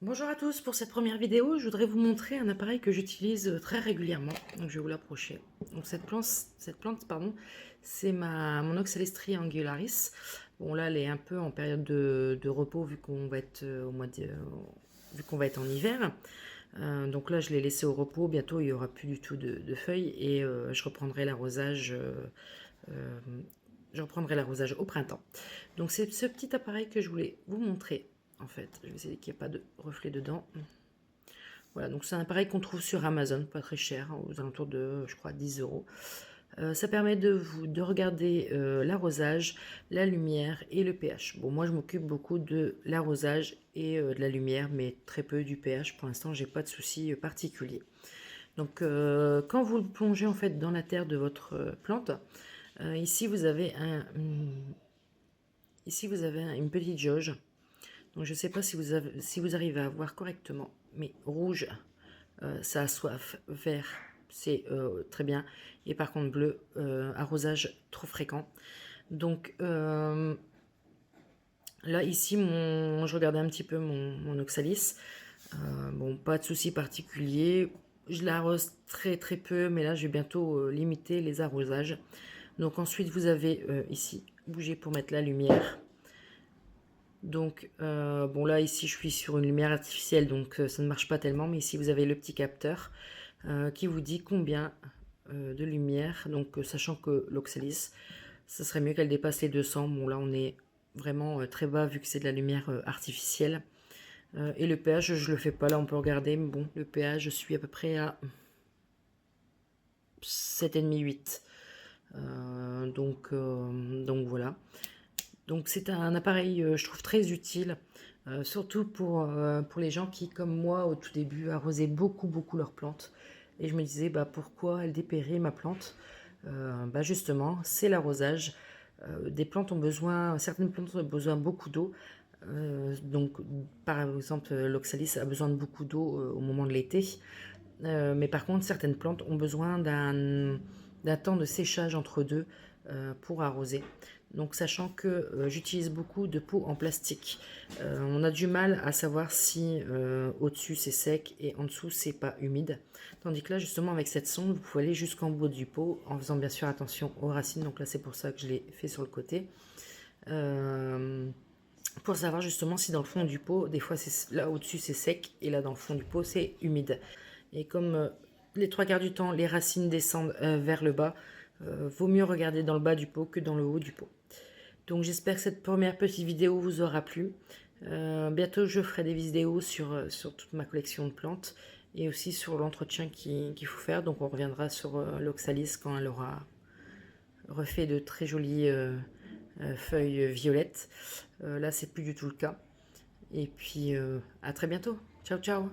Bonjour à tous, pour cette première vidéo, je voudrais vous montrer un appareil que j'utilise très régulièrement. Donc je vais vous l'approcher. Donc cette plante, pardon, c'est mon Oxalis angularis. Bon là, elle est un peu en période de repos vu qu'on va être vu qu'on va être en hiver. Donc là, je l'ai laissé au repos. Bientôt, il n'y aura plus du tout de feuilles et je reprendrai l'arrosage. Euh, je reprendrai l'arrosage au printemps. Donc c'est ce petit appareil que je voulais vous montrer. En fait, je vais essayer qu'il n'y ait pas de reflet dedans. Voilà, donc c'est un appareil qu'on trouve sur Amazon, pas très cher, hein, aux alentours de, je crois, 10 euros. Ça permet de regarder l'arrosage, la lumière et le pH. Bon, moi je m'occupe beaucoup de l'arrosage et de la lumière, mais très peu du pH. Pour l'instant, j'ai pas de souci particulier. Donc, quand vous le plongez en fait dans la terre de votre plante, ici vous avez une petite jauge. Donc je ne sais pas si vous arrivez à voir correctement, mais rouge, ça a soif, vert, c'est très bien. Et par contre bleu, arrosage trop fréquent. Donc là ici, je regardais un petit peu mon Oxalis. Bon, pas de souci particulier. Je l'arrose très très peu, mais là je vais bientôt limiter les arrosages. Donc ensuite vous avez ici, bougez pour mettre la lumière. Donc, bon là ici je suis sur une lumière artificielle donc ça ne marche pas tellement, mais ici vous avez le petit capteur qui vous dit combien de lumière, donc sachant que l'Oxalis, ça serait mieux qu'elle dépasse les 200. Bon là on est vraiment très bas vu que c'est de la lumière artificielle. Et le pH je le fais pas, là on peut regarder, mais bon le pH je suis à peu près à 7,5-8. Donc voilà. Donc c'est un appareil, je trouve très utile, surtout pour les gens qui, comme moi, au tout début, arrosaient beaucoup leurs plantes. Et je me disais, bah, pourquoi elle dépérit ma plante? Bah, justement, c'est l'arrosage. Certaines plantes ont besoin beaucoup d'eau. Donc, par exemple, l'oxalis a besoin de beaucoup d'eau au moment de l'été. Mais par contre, certaines plantes ont besoin d'un temps de séchage entre deux pour arroser. Donc sachant que j'utilise beaucoup de pots en plastique, on a du mal à savoir si au-dessus c'est sec et en dessous c'est pas humide. Tandis que là justement avec cette sonde vous pouvez aller jusqu'en bout du pot en faisant bien sûr attention aux racines. Donc là c'est pour ça que je l'ai fait sur le côté. Pour savoir justement si dans le fond du pot, des fois là au-dessus c'est sec et là dans le fond du pot c'est humide. Et comme les trois quarts du temps les racines descendent vers le bas, vaut mieux regarder dans le bas du pot que dans le haut du pot. Donc j'espère que cette première petite vidéo vous aura plu. Bientôt je ferai des vidéos sur toute ma collection de plantes et aussi sur l'entretien qu'il faut faire. Donc on reviendra sur l'oxalis quand elle aura refait de très jolies feuilles violettes. Là c'est plus du tout le cas. Et puis à très bientôt. Ciao ciao.